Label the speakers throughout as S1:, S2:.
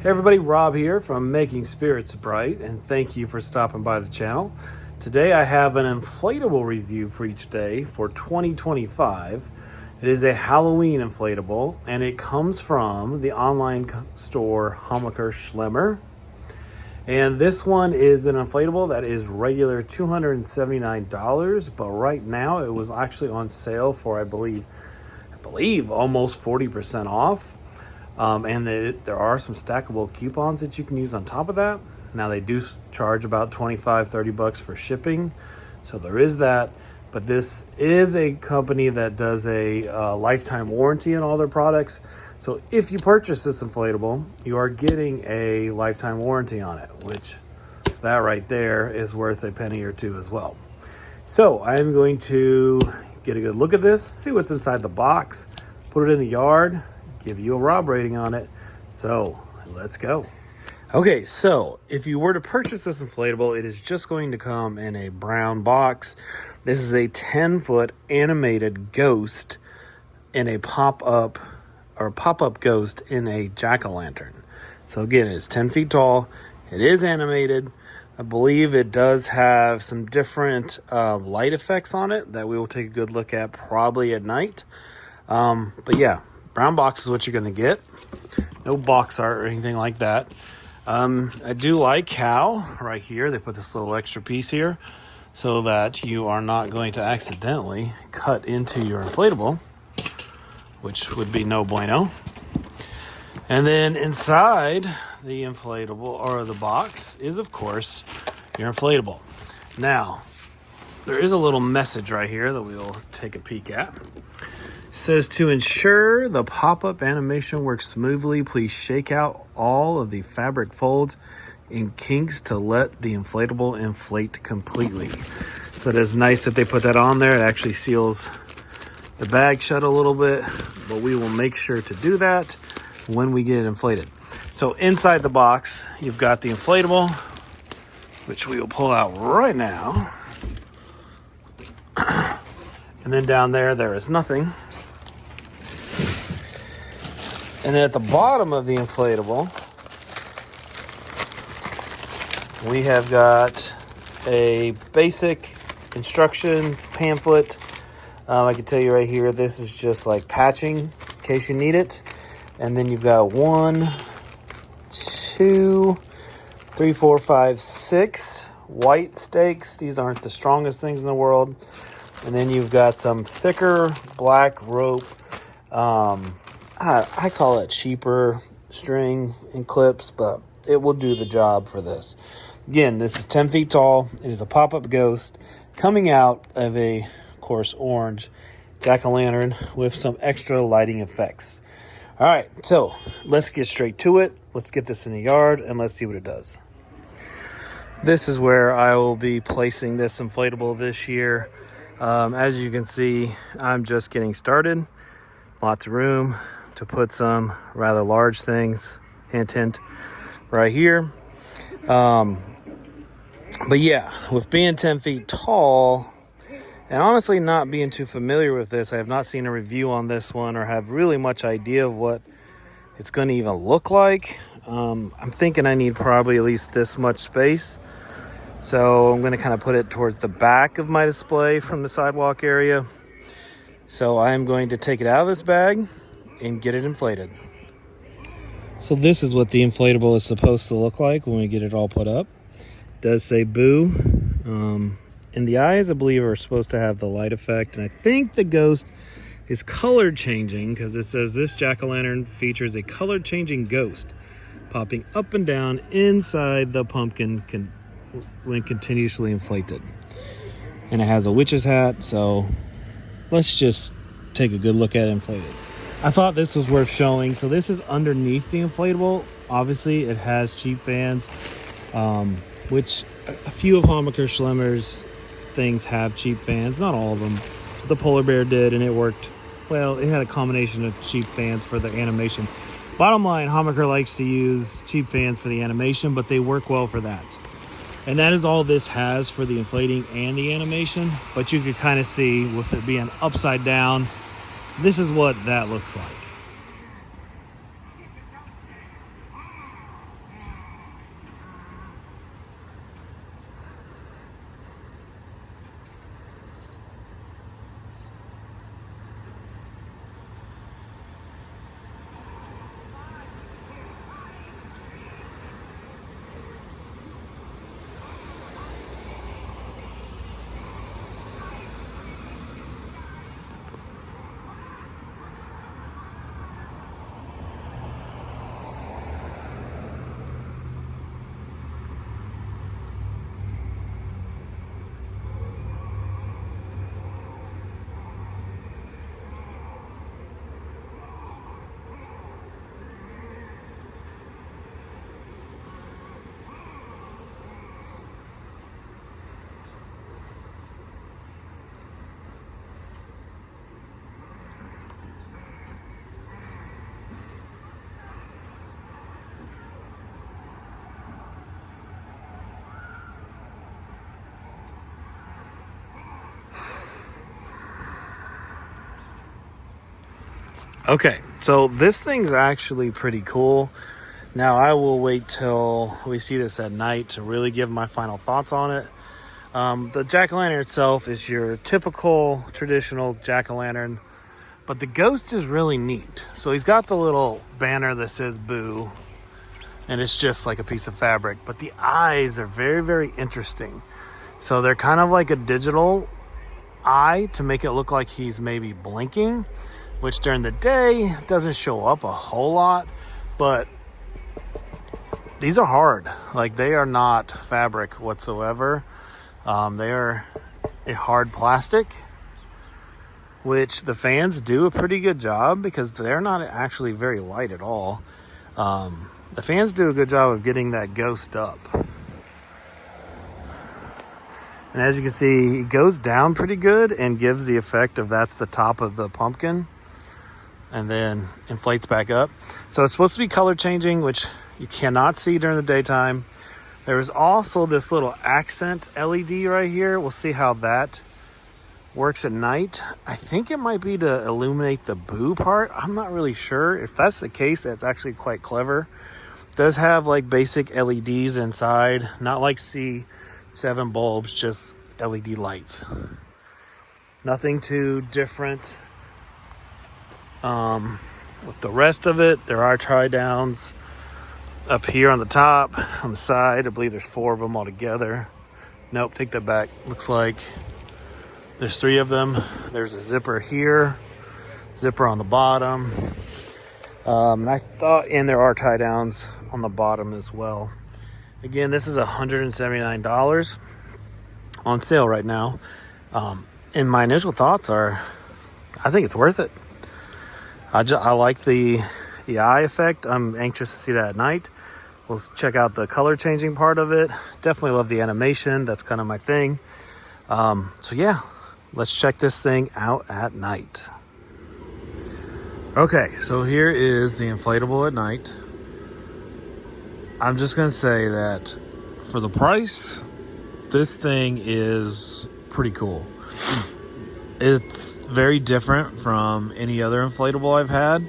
S1: Hey everybody, Rob here from Making Spirits Bright, and thank you for stopping by the channel. Today I have an inflatable review for each day for 2025. It is a Halloween inflatable, and it comes from the online store Hammacher Schlemmer. And this one is an inflatable that is regular $279, but right now it was actually on sale for I believe almost 40% off. And there are some stackable coupons that you can use on top of that. Now they do charge about $25-30 for shipping, so there is that. But this is a company that does a lifetime warranty on all their products. So if you purchase this inflatable, you are getting a lifetime warranty on it, which that right there is worth a penny or two as well. So I'm going to get a good look at this, see what's inside the box, put it in the yard, give you a Rob rating on it. So let's go. Okay, so if you were to purchase this inflatable, it is just going to come in a brown box. This is a 10-foot animated ghost in a pop-up ghost in a jack-o'-lantern. So again, it is 10 feet tall. It is animated. I believe it does have some different light effects on it that we will take a good look at probably at night. But yeah, brown box is what you're going to get. No box art or anything like that. I do like how right here they put this little extra piece here so that you are not going to accidentally cut into your inflatable, which would be no bueno. And then inside the inflatable or the box is, of course, your inflatable. Now, there is a little message right here that we'll take a peek at. It says, to ensure the pop-up animation works smoothly, please shake out all of the fabric folds and kinks to let the inflatable inflate completely. So it is nice that they put that on there. It actually seals the bag shut a little bit, but we will make sure to do that when we get it inflated. So inside the box, you've got the inflatable, which we will pull out right now. And then down there is nothing. And then at the bottom of the inflatable, we have got a basic instruction pamphlet. I can tell you right here, this is just like patching in case you need it. And then you've got 1, 2, 3, 4, 5, 6 white stakes. These aren't the strongest things in the world. And then you've got some thicker black rope. I call it cheaper string and clips, but it will do the job for this. Again, this is 10 feet tall. It is a pop-up ghost coming out of a, of course, orange jack-o'-lantern with some extra lighting effects. All right, so let's get straight to it. Let's get this in the yard and let's see what it does. This is where I will be placing this inflatable this year. As you can see, I'm just getting started. Lots of room to put some rather large things, hint, hint, right here. But yeah, with being 10 feet tall, and honestly not being too familiar with this, I have not seen a review on this one or have really much idea of what it's going to even look like. I'm thinking I need probably at least this much space. So I'm going to kind of put it towards the back of my display from the sidewalk area. So I'm going to take it out of this bag and get it inflated. So this is what the inflatable is supposed to look like when we get it all put up. It does say boo. And the eyes, I believe, are supposed to have the light effect. And I think the ghost is color changing because it says this jack-o'-lantern features a color changing ghost popping up and down inside the pumpkin when continuously inflated. And it has a witch's hat, so let's just take a good look at it inflated. I thought this was worth showing. So this is underneath the inflatable. Obviously, it has cheap fans, which a few of Hammacher Schlemmer's things have cheap fans. Not all of them. The polar bear did, and it worked. Well, it had a combination of cheap fans for the animation. Bottom line, Hammacher likes to use cheap fans for the animation, but they work well for that. And that is all this has for the inflating and the animation. But you could kind of see with it being upside down, this is what that looks like. Okay, so this thing's actually pretty cool. Now I will wait till we see this at night to really give my final thoughts on it. The jack-o'-lantern itself is your typical traditional jack-o'-lantern, but the ghost is really neat. So he's got the little banner that says boo, and it's just like a piece of fabric, but the eyes are very, very interesting. So they're kind of like a digital eye to make it look like he's maybe blinking, which during the day doesn't show up a whole lot, but these are hard. Like, they are not fabric whatsoever. They are a hard plastic, which the fans do a pretty good job because they're not actually very light at all. The fans do a good job of getting that ghost up. And as you can see, he goes down pretty good and gives the effect of that's the top of the pumpkin, and then inflates back up. So it's supposed to be color changing, which you cannot see during the daytime. There is also this little accent LED right here. We'll see how that works at night. I think it might be to illuminate the boo part. I'm not really sure. If that's the case, that's actually quite clever. It does have like basic LEDs inside, not like C7 bulbs, just LED lights. Nothing too different. With the rest of it, there are tie downs up here on the top, on the side. I believe there's 4 of them all together. Nope, take that back. Looks like there's 3 of them. There's a zipper here, zipper on the bottom. And there are tie downs on the bottom as well. Again, this is $179 on sale right now. And my initial thoughts are, I think it's worth it. I like the eye effect. I'm anxious to see that at night. We'll check out the color changing part of it. Definitely love the animation. That's kind of my thing. So yeah, let's check this thing out at night. Okay, so here is the inflatable at night. I'm just gonna say that for the price, this thing is pretty cool. It's very different from any other inflatable I've had,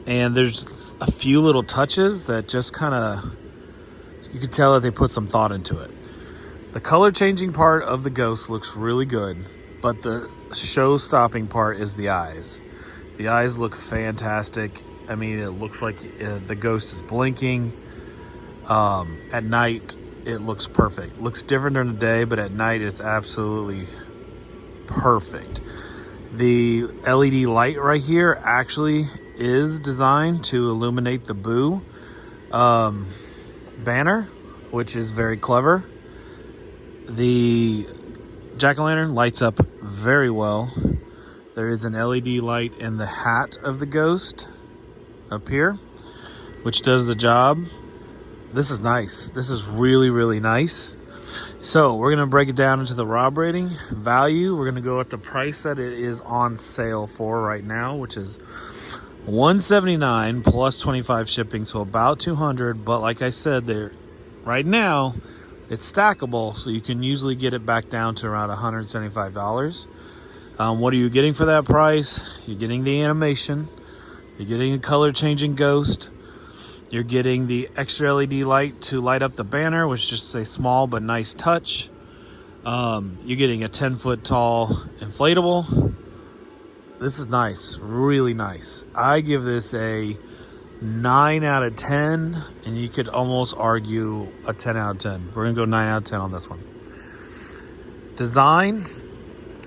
S1: and there's a few little touches that just kind of, you can tell that they put some thought into it. The color changing part of the ghost looks really good, but the show stopping part is the eyes. The eyes look fantastic. I mean, it looks like the ghost is blinking. At night, it looks perfect. Looks different during the day, but at night it's absolutely perfect. The LED light right here actually is designed to illuminate the boo banner, which is very clever. The jack-o'-lantern lights up very well. There is an LED light in the hat of the ghost up here, which does the job. This is nice. This is really, really nice. So we're going to break it down into the Rob rating value. We're going to go at the price that it is on sale for right now, which is $179 plus 25 shipping, so about $200. But like I said, right now it's stackable, so you can usually get it back down to around $175. What are you getting for that price? You're getting the animation. You're getting a color changing ghost. You're getting the extra LED light to light up the banner, which is just a small but nice touch. You're getting a 10-foot tall inflatable. This is nice, really nice. I give this a 9 out of 10, and you could almost argue a 10 out of 10. We're gonna go 9 out of 10 on this one. Design,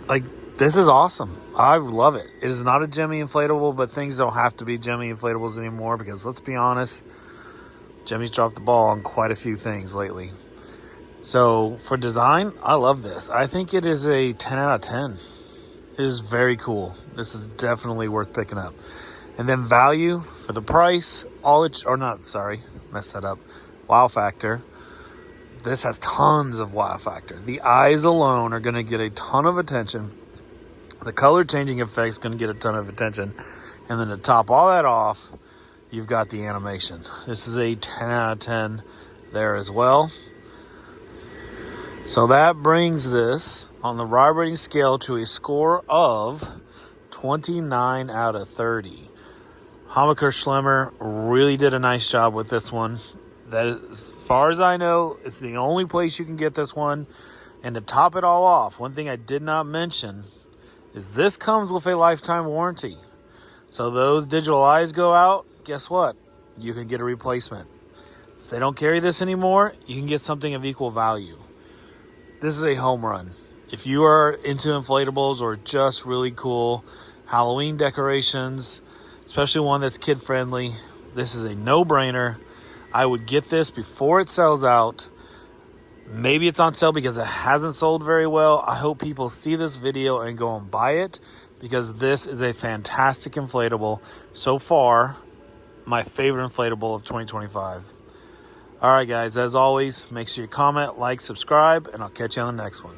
S1: like, this is awesome. I love it. It is not a Jimmy inflatable, but things don't have to be Jimmy inflatables anymore because, let's be honest, Jimmy's dropped the ball on quite a few things lately. So for design, I love this. I think it is a 10 out of 10. It is very cool. This is definitely worth picking up. And then value for the price, messed that up. Wow factor. This has tons of wow factor. The eyes alone are going to get a ton of attention. The color changing effect is going to get a ton of attention. And then to top all that off, you've got the animation. This is a 10 out of 10 there as well. So that brings this on the Rob rating scale to a score of 29 out of 30. Hammacher Schlemmer really did a nice job with this one. That is, as far as I know, it's the only place you can get this one. And to top it all off, one thing I did not mention is this comes with a lifetime warranty. So those digital eyes go out, guess what? You can get a replacement. If they don't carry this anymore, you can get something of equal value. This is a home run. If you are into inflatables or just really cool Halloween decorations, especially one that's kid friendly, this is a no-brainer. I would get this before it sells out. Maybe it's on sale because it hasn't sold very well. I hope people see this video and go and buy it, because this is a fantastic inflatable. So far, my favorite inflatable of 2025. All right, guys, as always, make sure you comment, like, subscribe, and I'll catch you on the next one.